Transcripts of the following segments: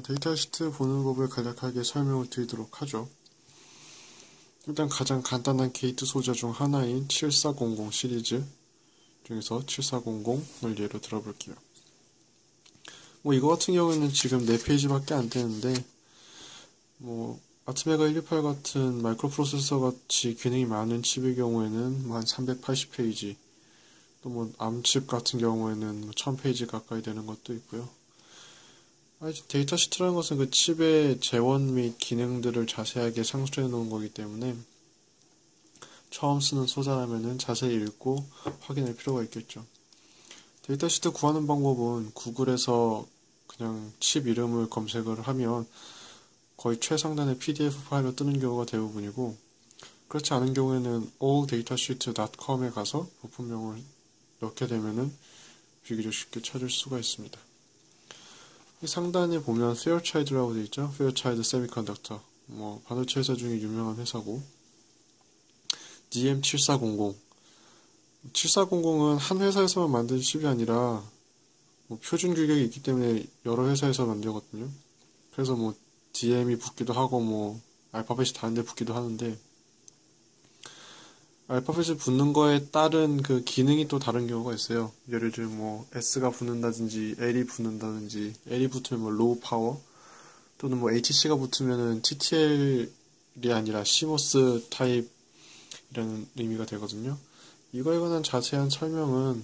데이터 시트 보는 법을 간략하게 설명을 드리도록 하죠. 일단 가장 간단한 게이트 소자 중 하나인 7400 시리즈 중에서 7400을 예로 들어볼게요. 이거 같은 경우에는 지금 4페이지밖에 안 되는데, 아트메가 128 같은 마이크로 프로세서 같이 기능이 많은 칩의 경우에는 한 380페이지, 또 암칩 같은 경우에는 1000페이지 가까이 되는 것도 있고요. 데이터 시트라는 것은 그 칩의 재원 및 기능들을 자세하게 상수해 놓은 거기 때문에 처음 쓰는 소자라면은 자세히 읽고 확인할 필요가 있겠죠. 데이터 시트 구하는 방법은 구글에서 그냥 칩 이름을 검색을 하면 거의 최상단에 PDF 파일로 뜨는 경우가 대부분이고, 그렇지 않은 경우에는 alldatasheet.com에 가서 부품명을 넣게 되면은 비교적 쉽게 찾을 수가 있습니다. 이 상단에 보면 Fairchild라고 되어 있죠. Fairchild Semiconductor. 반도체 회사 중에 유명한 회사고, DM7400. 7400은 한 회사에서만 만든 칩이 아니라 표준 규격이 있기 때문에 여러 회사에서 만들거든요. 그래서 DM이 붙기도 하고 알파벳이 다른데 붙기도 하는데, 알파벳이 붙는 거에 따른 그 기능이 또 다른 경우가 있어요. 예를 들면 S가 붙는다든지 L이 붙는다든지, L이 붙으면 로우 파워, 또는 HC가 붙으면은 TTL이 아니라 CMOS 타입이라는 의미가 되거든요. 이거에 관한 자세한 설명은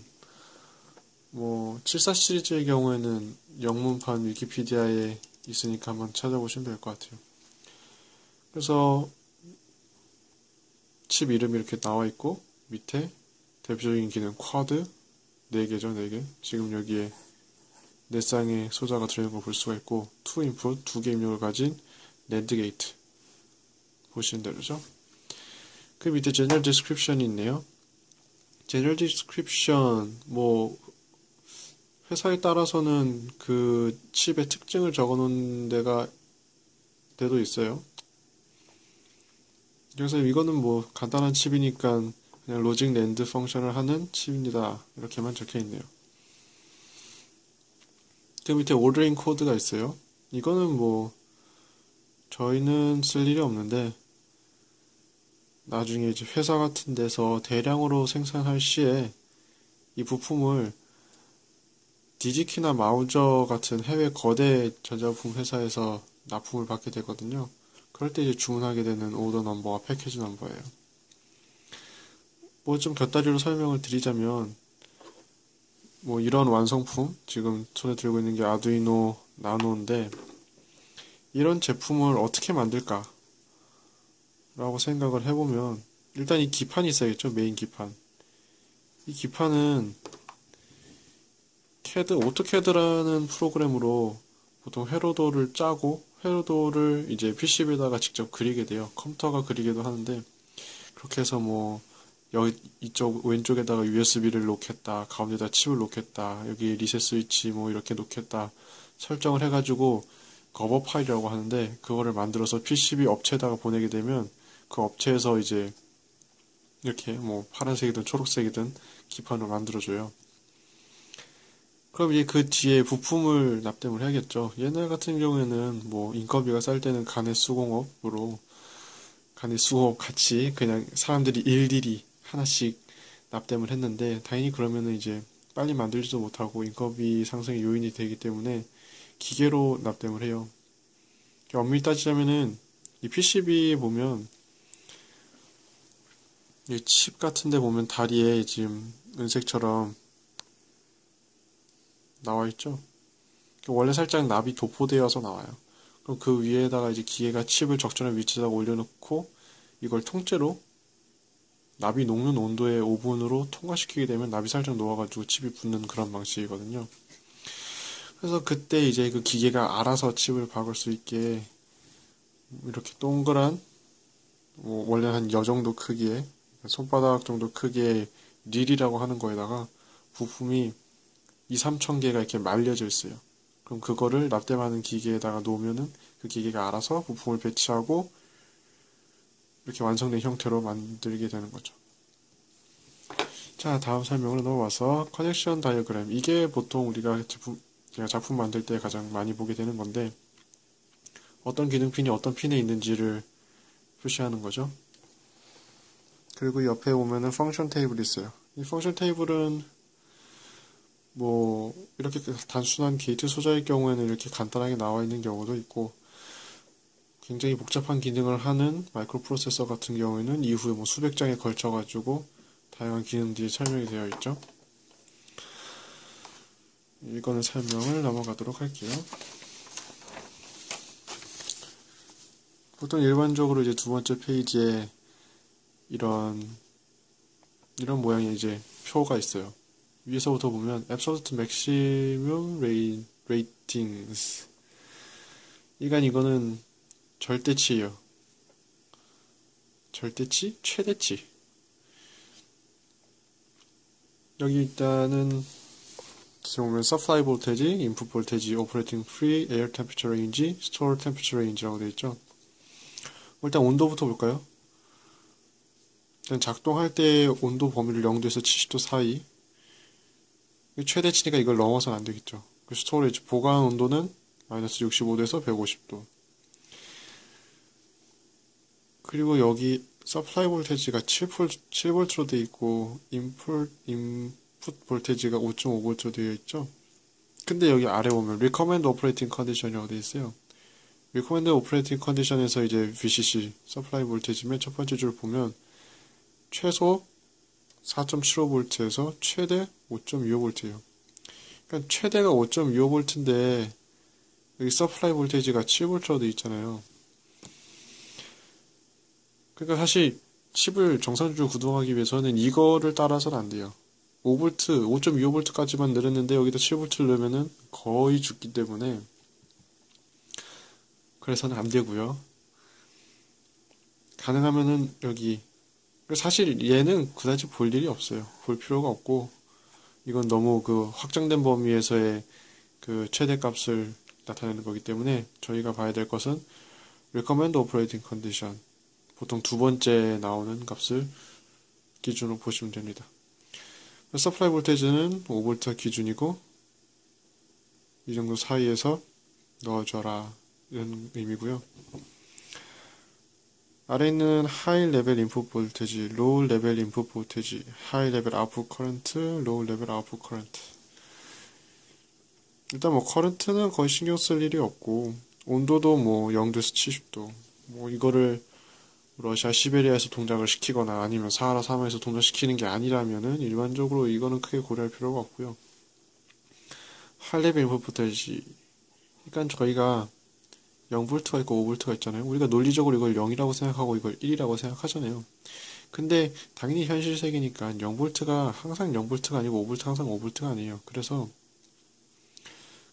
74 시리즈의 경우에는 영문판 위키피디아에 있으니까 한번 찾아보시면 될 것 같아요. 그래서 칩 이름이 이렇게 나와 있고, 밑에 대표적인 기능 쿼드 4개죠, 4개. 지금 여기에 4쌍의 소자가 들어있는 걸 볼 수가 있고, 2인풋 2개 입력을 가진 NAND 게이트 보시는 대로죠. 그 밑에 General Description이 있네요. General Description, 회사에 따라서는 그 칩의 특징을 적어 놓은 데도 있어요. 그래서 이거는 간단한 칩이니까 그냥 로직 낸드 펑션을 하는 칩입니다. 이렇게만 적혀 있네요. 그 밑에 오더링 코드가 있어요. 이거는 저희는 쓸 일이 없는데, 나중에 이제 회사 같은 데서 대량으로 생산할 시에 이 부품을 디지키나 마우저 같은 해외 거대 전자부품 회사에서 납품을 받게 되거든요. 그럴 때 이제 주문하게 되는 오더 넘버와 패키지 넘버예요. 좀 곁다리로 설명을 드리자면, 이런 완성품, 지금 손에 들고 있는 게 아두이노 나노인데, 이런 제품을 어떻게 만들까? 라고 생각을 해보면, 일단 이 기판이 있어야겠죠, 메인 기판. 이 기판은 오토캐드라는 프로그램으로 보통 회로도를 짜고, 회로도를 이제 PCB에다가 직접 그리게 돼요. 컴퓨터가 그리기도 하는데, 그렇게 해서 이쪽 왼쪽에다가 USB를 놓겠다, 가운데다 칩을 놓겠다, 여기 리셋 스위치 이렇게 놓겠다 설정을 해가지고 거버 파일이라고 하는데, 그거를 만들어서 PCB 업체에다가 보내게 되면 그 업체에서 이제 이렇게 파란색이든 초록색이든 기판을 만들어줘요. 그럼 이제 그 뒤에 부품을 납땜을 해야겠죠. 옛날 같은 경우에는 인건비가 쌀 때는 가내수공업 같이 그냥 사람들이 일일이 하나씩 납땜을 했는데, 당연히 그러면은 이제 빨리 만들지도 못하고 인건비 상승의 요인이 되기 때문에 기계로 납땜을 해요. 엄밀히 따지자면은 이 PCB 보면 이 칩 같은데 보면 다리에 지금 은색처럼 나와 있죠. 원래 살짝 납이 도포되어서 나와요. 그럼 그 위에다가 이제 기계가 칩을 적절한 위치에다가 올려놓고 이걸 통째로 납이 녹는 온도의 오븐으로 통과시키게 되면 납이 살짝 녹아가지고 칩이 붙는 그런 방식이거든요. 그래서 그때 이제 그 기계가 알아서 칩을 박을 수 있게 이렇게 동그란 원래 한 여 정도 크기의, 손바닥 정도 크기의 릴이라고 하는 거에다가 부품이 2-3천 개가 이렇게 말려져 있어요. 그럼 그거를 납땜하는 기계에다가 놓으면은 그 기계가 알아서 부품을 배치하고 이렇게 완성된 형태로 만들게 되는 거죠. 자, 다음 설명으로 넘어와서 커넥션 다이어그램. 이게 보통 우리가 작품 만들 때 가장 많이 보게 되는 건데, 어떤 기능핀이 어떤 핀에 있는지를 표시하는 거죠. 그리고 옆에 보면은 펑션 테이블이 있어요. 이 펑션 테이블은 뭐 이렇게 단순한 게이트 소자일 경우에는 이렇게 간단하게 나와 있는 경우도 있고, 굉장히 복잡한 기능을 하는 마이크로 프로세서 같은 경우에는 이후에 뭐 수백 장에 걸쳐 가지고 다양한 기능들이 설명이 되어 있죠. 이거는 설명을 넘어가도록 할게요. 보통 일반적으로 이제 두 번째 페이지에 이런 모양의 이제 표가 있어요. 위에서부터 보면 Absolute Maximum Ratings. 이거는 절대치예요. 절대치? 최대치. 여기 일단은 보면 Supply Voltage, Input Voltage, Operating Free, Air Temperature Range, Store Temperature Range라고 되어 있죠. 일단 온도부터 볼까요? 일단 작동할 때 온도 범위를 0도에서 70도 사이. 최대치니까 이걸 넘어서는 안 되겠죠. 그 스토리지 보관 온도는 마이너스 65도에서 150도. 그리고 여기 서플라이 볼테지가 7V로 되어 있고 인풋 볼테지가 5.5V로 되어 있죠. 근데 여기 아래 보면 Recommend Operating Condition이라고 되어 있어요. Recommend Operating Condition에서 이제 VCC 서플라이 볼테지 맨 첫 번째 줄 보면 최소 4.75V에서 최대 5.25V예요. 그러니까 최대가 5.25V인데 여기 서플라이 볼테이지가 7V로 되어 있잖아요. 그러니까 사실 칩을 정상적으로 구동하기 위해서는 이거를 따라서는 안 돼요. 5V, 5.25V까지만 늘었는데 여기다 7V를 넣으면은 거의 죽기 때문에 그래서는 안 되고요. 가능하면은 여기 사실 얘는 그다지 볼 일이 없어요. 볼 필요가 없고 이건 너무 그 확장된 범위에서의 그 최대값을 나타내는 거기 때문에 저희가 봐야 될 것은 Recommend Operating Condition, 보통 두 번째 나오는 값을 기준으로 보시면 됩니다. 서플라이 볼테이지는 5V 기준이고 이 정도 사이에서 넣어줘라 이런 의미고요. 아래 있는 하이 레벨 인풋 볼테지, 로우 레벨 인풋 볼테지, 하이 레벨 아웃풋 커런트, 로우 레벨 아웃풋 커런트. 일단 뭐 커런트는 거의 신경 쓸 일이 없고 온도도 뭐 0도에서 70도. 뭐 이거를 러시아 시베리아에서 동작을 시키거나 아니면 사하라 사막에서 동작시키는 게 아니라면은 일반적으로 이거는 크게 고려할 필요가 없고요. 하이 레벨 인풋 볼테지. 그러니까 저희가 0V가 있고 5V가 있잖아요. 우리가 논리적으로 이걸 0이라고 생각하고 이걸 1이라고 생각하잖아요. 근데 당연히 현실 세계니까 0V가 항상 0V가 아니고 5V 항상 5V가 아니에요. 그래서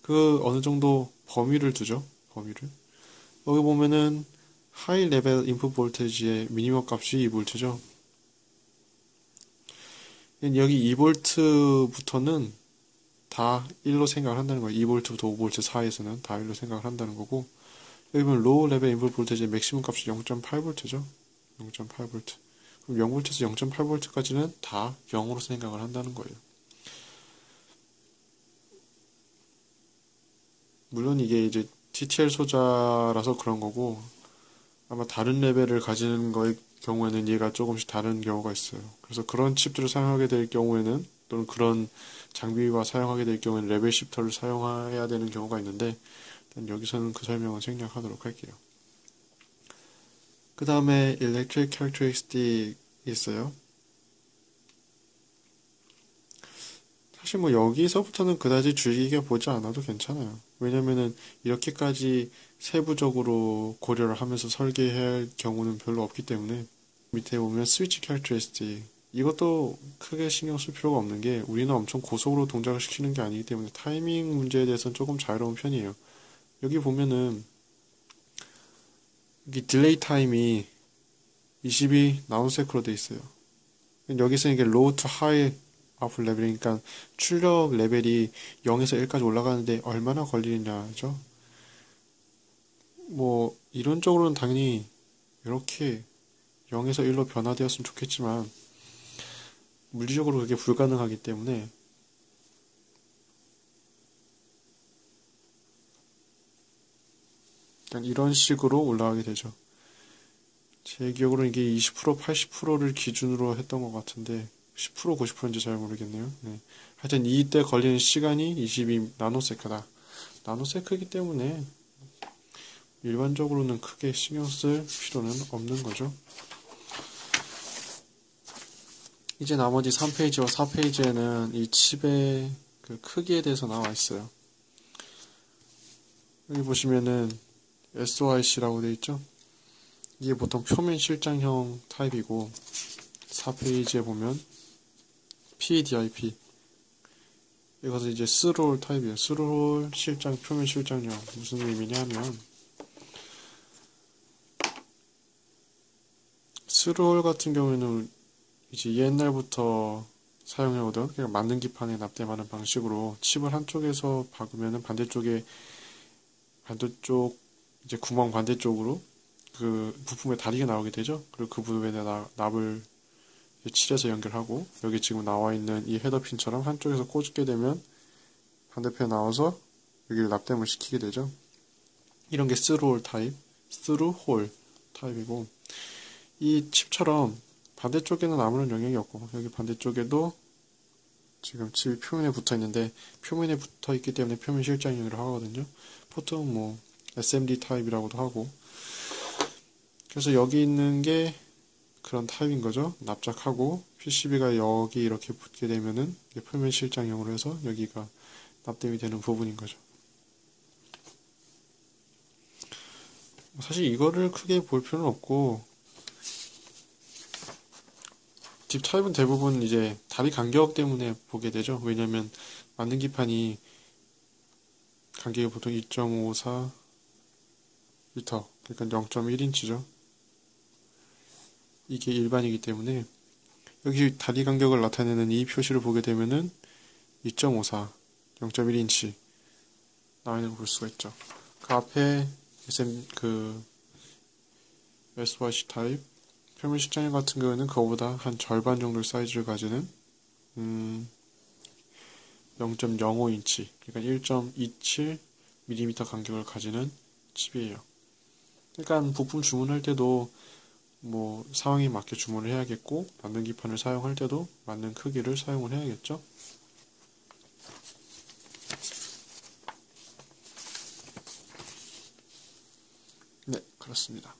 그 어느 정도 범위를 두죠. 범위를. 여기 보면은 하이 레벨 인풋 볼테지의 미니멈 값이 2V죠. 여기 2V부터는 다 1로 생각을 한다는 거예요. 2V부터 5V 사이에서는 다 1로 생각을 한다는 거고, 여기 보면 로우 레벨 인풋 볼테지의 맥시멈 값이 0.8V죠. 0.8V. 그럼 0V에서 0.8V까지는 다 0으로 생각을 한다는 거예요. 물론 이게 이제 TTL 소자라서 그런 거고, 아마 다른 레벨을 가지는 거의 경우에는 얘가 조금씩 다른 경우가 있어요. 그래서 그런 칩들을 사용하게 될 경우에는, 또는 그런 장비와 사용하게 될 경우에는 레벨 시프터를 사용해야 되는 경우가 있는데, 일단 여기서는 그 설명은 생략하도록 할게요. 그 다음에 Electric Characteristic 있어요. 사실 뭐 여기서부터는 그다지 주의 깊게 보지 않아도 괜찮아요. 왜냐면은 이렇게까지 세부적으로 고려를 하면서 설계해야 할 경우는 별로 없기 때문에. 밑에 보면 스위치 캐릭터리스틱, 이것도 크게 신경 쓸 필요가 없는 게 우리는 엄청 고속으로 동작을 시키는 게 아니기 때문에 타이밍 문제에 대해서는 조금 자유로운 편이에요. 여기 보면은 여기 딜레이 타임이 20이 나노세크로 돼 있어요. 여기서 이게 로우 투 하이 아웃풋 레벨이니까 출력 레벨이 0에서 1까지 올라가는데 얼마나 걸리느냐죠. 뭐 이론적으로는 당연히 이렇게 0에서 1로 변화되었으면 좋겠지만 물리적으로 그게 불가능하기 때문에 약간 이런 식으로 올라가게 되죠. 제 기억으로는 이게 20%, 80%를 기준으로 했던 것 같은데 10%, 90%인지 잘 모르겠네요. 네. 하여튼 이때 걸리는 시간이 22 나노세크다. 나노세크이기 때문에 일반적으로는 크게 신경 쓸 필요는 없는 거죠. 이제 나머지 3페이지와 4페이지에는 이 칩의 그 크기에 대해서 나와 있어요. 여기 보시면은 SOIC라고 되어 있죠. 이게 보통 표면 실장형 타입이고 4페이지에 보면 PDIP 이것은 이제 스롤 타입이에요. 스롤 실장 표면 실장형 무슨 의미냐면 스롤 같은 경우에는 이제 옛날부터 사용해오던 그냥 맞는 기판에 납땜하는 방식으로 칩을 한쪽에서 박으면은 반대쪽 이제 구멍 반대쪽으로 그 부품에 다리가 나오게 되죠. 그리고 그 부분에 납을 칠해서 연결하고 여기 지금 나와 있는 이 헤더핀처럼 한쪽에서 꽂게 되면 반대편에 나와서 여기를 납땜을 시키게 되죠. 이런 게 스루홀 타입, 스루홀 타입이고 이 칩처럼 반대쪽에는 아무런 영향이 없고 여기 반대쪽에도 지금 칩이 표면에 붙어 있는데 표면에 붙어 있기 때문에 표면 실장형이라고 하거든요. 보통 뭐 SMD 타입이라고도 하고 그래서 여기 있는 게 그런 타입인 거죠. 납작하고 PCB가 여기 이렇게 붙게 되면은 표면 실장형으로 해서 여기가 납땜이 되는 부분인 거죠. 사실 이거를 크게 볼 필요는 없고 딥 타입은 대부분 이제 다리 간격 때문에 보게 되죠. 왜냐면 만든 기판이 간격이 보통 2.54 미터, 그러니까 0.1인치죠. 이게 일반이기 때문에 여기 다리 간격을 나타내는 이 표시를 보게 되면은 2.54, 0.1인치 나와 있는 걸 볼 수가 있죠. 그 앞에 SYC 타입 표면 실장형 같은 경우는 그거보다 한 절반 정도의 사이즈를 가지는 0.05인치 그러니까 1.27mm 간격을 가지는 칩이에요. 그러니까 부품 주문할 때도 뭐 상황에 맞게 주문을 해야겠고 만든 기판을 사용할 때도 맞는 크기를 사용을 해야겠죠. 네, 그렇습니다.